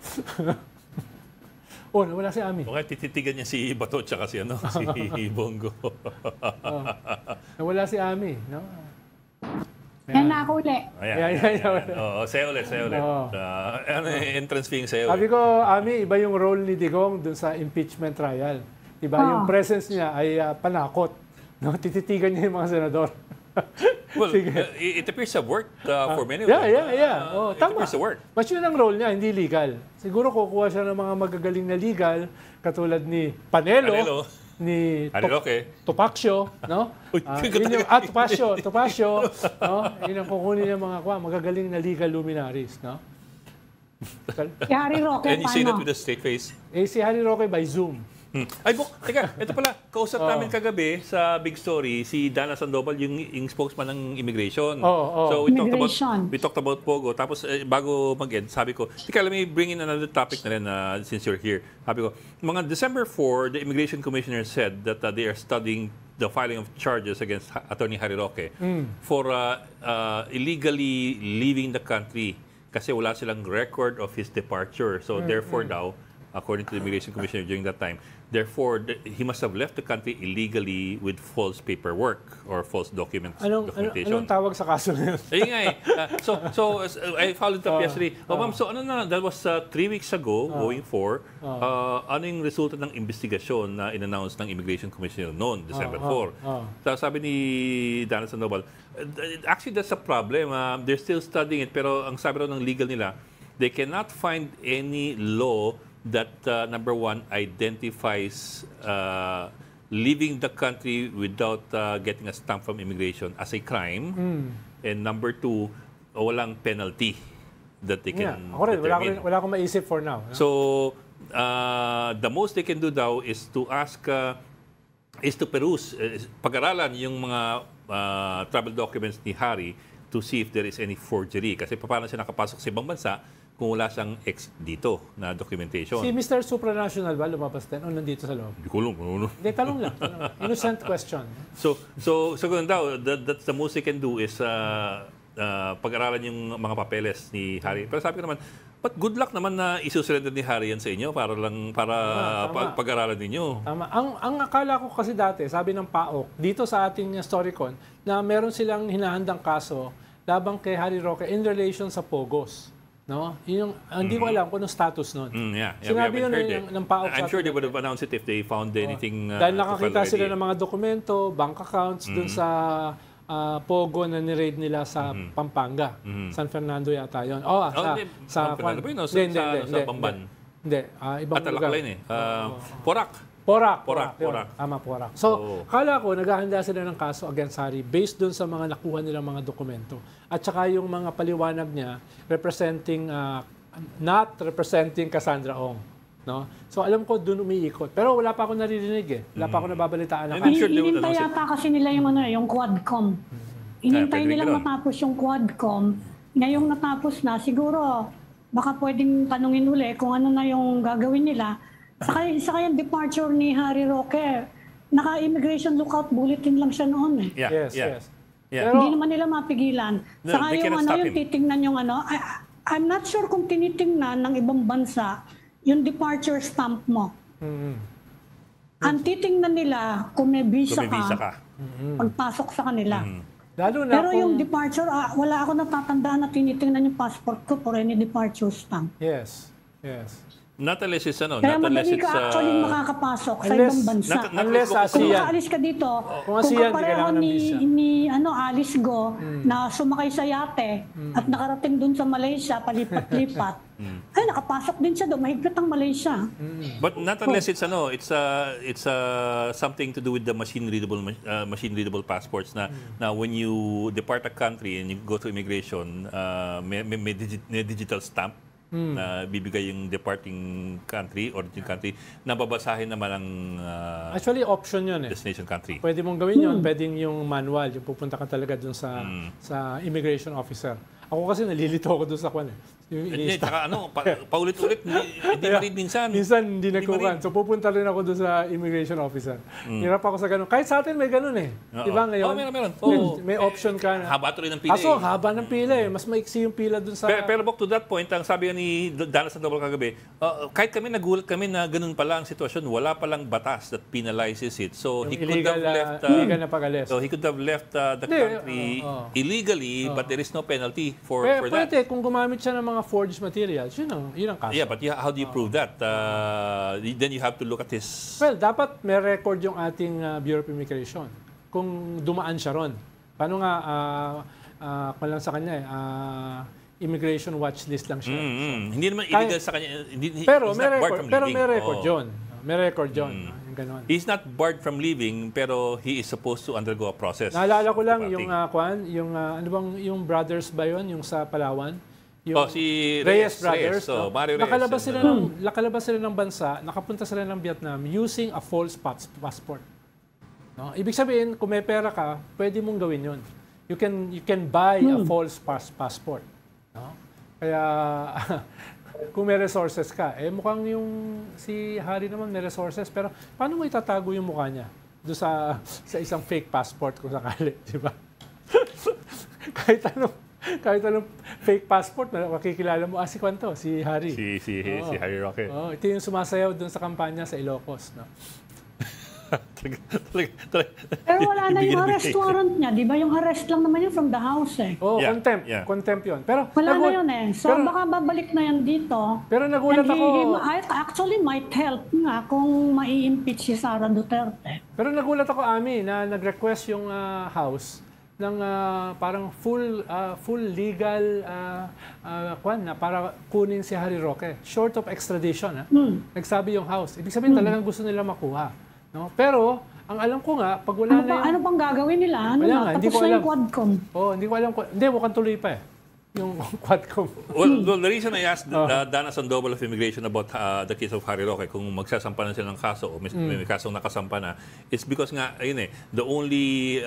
Nawala si Ami.
Okay, tititigan niya si Bato tsaka si Bongo.
Nawala si Ami. No?
Yan na ako ulit.
Say ulit. Entrance fee yung say ulit.
Sabi ko, Ami, iba yung role ni Digong dun sa impeachment trial. Diba? Yung presence niya ay panakot. No? Tititigan niya yung mga senador.
Well, it appears to work for many of them.
Yeah.
It appears to work.
Mas yun ang role niya, hindi legal. Siguro kukuha siya ng mga magagaling na legal, katulad ni Panelo.
Harry Roque.
Tupacio, no? Yun yung, Tupacio, no? Yun ang kukunin ng mga magagaling na legal luminaries, no?
Si Harry Roque,
And you say that
paano?
with a straight face?
Si Harry Roque by Zoom.
Ay, teka, ito pala, kausap namin kagabi sa Big Story, si Dana Sandoval, yung spokesman ng immigration. So we talked about Pogo. Tapos bago mag-end, sabi ko, teka, let me bring in another topic na rin since you're here. Sabi ko, mga December 4, the Immigration Commissioner said that they are studying the filing of charges against Attorney Harry Roque for illegally leaving the country kasi wala silang record of his departure. So therefore daw, according to the Immigration Commissioner during that time, therefore, he must have left the country illegally with false paperwork or false documentation.
Anong tawag sa kaso na yun?
Ayun nga eh. So I followed up yesterday. Ma'am, so that was 3 weeks ago, going for, ano yung resulta ng investigasyon na in-announce ng Immigration Commissioner noon, December 4. So sabi ni Dana Sandoval, actually that's a problem. They're still studying it, pero ang sabi raw ng legal nila, they cannot find any law that, number one, identifies leaving the country without getting a stamp from immigration as a crime. And number two, walang penalty that they can determine.
Wala akong maisip for now.
So, the most they can do daw is to ask, is to peruse, pag-aralan yung mga travel documents ni Harry to see if there is any forgery. Kasi paano siya nakapasok sa ibang bansa kung wala siyang ex dito na documentation.
Si Mr. Supranational ba lumabas din o nandito sa loob?
Hindi ko alam.
Hindi, tanong lang. Innocent question.
So ganun daw, that's the most they can do is pag-aralan yung mga papeles ni Harry. Pero sabi ko naman, but good luck naman na isusurrender ni Harry yan sa inyo para pag-aralan ninyo.
Tama. Ang akala ko kasi dati, sabi ng PAOK, dito sa ating Storycon, na meron silang hinahandang kaso labang kay Harry Roque in relation sa Pogos. No? Yung, hindi ko alam kung anong status nun. Sinabi yun ng PAOK.
I'm sure they would have announced it if they found anything.
Dahil nakakita sila ng mga dokumento, bank accounts dun sa Pogo na ni-raid nila sa Pampanga. San Fernando yata yun.
San Fernando ba yun? Sa Bamban?
Hindi. Ibang lugar.
Porac.
Tama, Porac. So, kala ko, naghahanda sila ng kaso against Harry based dun sa mga nakuha nilang mga dokumento. At saka yung mga paliwanag niya not representing Cassandra Ong. No? So, alam ko dun umiikot. Pero wala pa ako naririnig eh. Wala pa ako nababalitaan na kaso.
Inintay yata kasi nila yung Quadcom. Inintay nila matapos yung Quadcom. Ngayong natapos na, siguro baka pwedeng tanungin uli kung ano na yung gagawin nila. Saka yung departure ni Harry Roque, naka-immigration lookout bulletin lang siya noon eh.
Yes.
Pero hindi naman nila mapigilan. Saka yung titingnan yung I'm not sure kung tinitingnan ng ibang bansa yung departure stamp mo. Ang titingnan nila kung may visa ka. Pagpasok sa kanila.
Lalo na
pero yung departure, wala ako natatandaan na tinitingnan yung passport ko for any departure stamp.
Yes.
Not unless it's
Kaya madali ka actually makakapasok sa ibang bansa.
Unless
kung makaalis ka dito, kung kapareho ni Alice Go na sumakay sa yate at nakarating dun sa Malaysia, palipat-lipat, ay nakapasok din siya doon, mahigpit ang Malaysia.
But not unless it's something to do with the machine readable passports na when you depart a country and you go to immigration, may digital stamp na bibigay yung departing country, origin country, na babasahin naman ang
actually option yun eh.
Destination country.
Pwede mong gawin yun, pwedeng yung manual, yung pupunta ka talaga dun sa immigration officer. Ako kasi nalilito ako dun sa kwan eh.
Hindi, saka paulit-ulit, hindi marid minsan.
Minsan hindi nagkukan. So pupunta rin ako doon sa immigration officer. Hirap ako sa ganun. Kahit sa atin may ganun eh. Diba ngayon?
Meron.
May option ka na.
Haba tuloy ng pila
haba ng pila eh. Mas maiksi yung pila doon sa...
Pero to that point, ang sabi ni Dana Sandoval kagabi, kahit kami nagulat kami na ganun pala ang sitwasyon, wala palang batas that penalizes it. So he could have left...
illegal na pag-alis.
So he could have left the country illegally, but there is no penalty for that.
Pwede, kung gumamit siya ng mga forged materials, yun ang kaso.
Yeah, but how do you prove that? Then you have to look at his...
Well, dapat may record yung ating Bureau of Immigration kung dumaan siya ron. Paano nga, kung lang sa kanya immigration watch list lang siya.
Hindi naman illegal sa kanya.
Pero may record yun. May record yun. Yung ganun.
He's not barred from leaving, pero he is supposed to undergo a process.
Naalala ko lang
Departing.
ano bang yung brothers ba yun, yung sa Palawan? Yung
si
Reyes Brothers.
So, Mario Reyes.
Nakalabas sila ng bansa, nakapunta sila ng Vietnam using a false passport. No? Ibig sabihin, kung may pera ka, pwede mong gawin yun. You can buy a false passport. No? Kaya kung may resources ka, mukhang yung si Harry naman may resources, pero paano mo itatago yung mukha niya doon sa isang fake passport kung sakali, di ba? kahit anong fake passport, makikilala mo, si Kwanto, si Harry.
Si Harry Roque.
Ito yung sumasayaw doon sa kampanya sa Ilocos. No?
Pero wala na yung arrest warrant niya. Di ba yung arrest lang naman yun from the house
Contempt. Yeah. Contempt yun. Pero,
wala na yun So baka babalik na yan dito.
Pero nagulat ako.
Actually might help nga kung mai-impeach si Sara Duterte.
Pero nagulat ako, Ami, na nag-request yung house ng parang full legal para kunin si Harry Roque. Short of extradition. Nagsabi yung house. Ibig sabihin talagang gusto nila makuha. No? Pero, ang alam ko nga, pag wala
ano pang gagawin nila? Tapos na yung Quadcom.
Hindi ko alam. Hindi, mukhang tuloy pa yung Quadcom.
Well, the reason I asked Dana Sandoval of Immigration about the case of Harry Roque, kung magsasampa na sila ng kaso o may kasong nakasampa na, is because nga, the only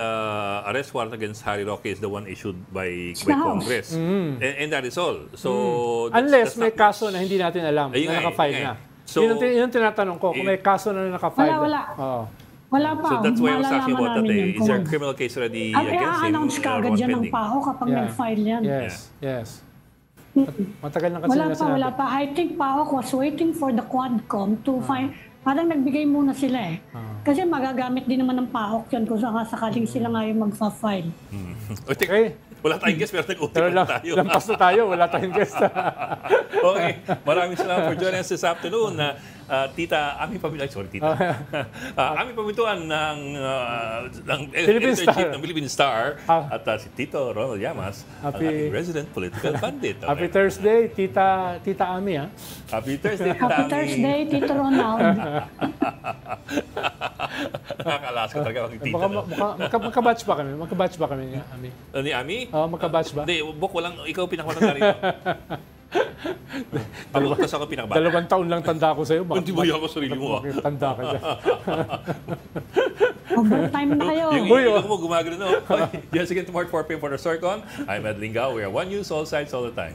arrest warrant against Harry Roque is the one issued by Congress. And that is all. So,
unless may kaso na hindi natin alam, na naka-file na. So, yun tinatanong ko, kung may kaso na naka-file.
Wala pa.
So that's why I was asking about that. Is there a criminal case already against him?
I-announce ka agad yan ng PAHO kapag nag-file yan.
Yes. Matagal na kasi sinabi.
Wala pa. I think PAHO was waiting for the Quadcom to find. Parang nagbigay muna sila Kasi magagamit din naman ng PAHO yun kung sakaling sila nga yung mag-file.
Okay. Wala tayong guest, pero nag-uti pa tayo.
Lampas na tayo, wala tayong guest.
Okay. Maraming salamat for joining us this afternoon. Tita Ami Pamituan, Ami Pamituan ng editor-in-chief ng Philippine Star at si Tito Ronald Llamas, ang ating resident political bandit.
Happy Thursday, Tita Ami.
Happy Thursday, Tita Ami.
Happy Thursday, Tito Ronald.
Nakakalas ka talaga ang Tito.
Magka-batch ba kami? Magka-batch ba kami ni Ami?
Ni Ami?
Oo, magka-batch ba?
Hindi, walang ikaw pinakamatanda rito. Pagbukas ako pinakabata.
2 taon lang tanda ko sa'yo.
Hindi mo ako sarili mo.
Tanda ka dyan.
Overtime na kayo.
Yung ilong mo gumagano, no? Yes, again tomorrow at 4 p.m. for the Storcon. I'm Ed Lingao. We are One News, all sides, all the time.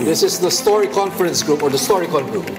This is the Story Conference Group or the Storycon Group.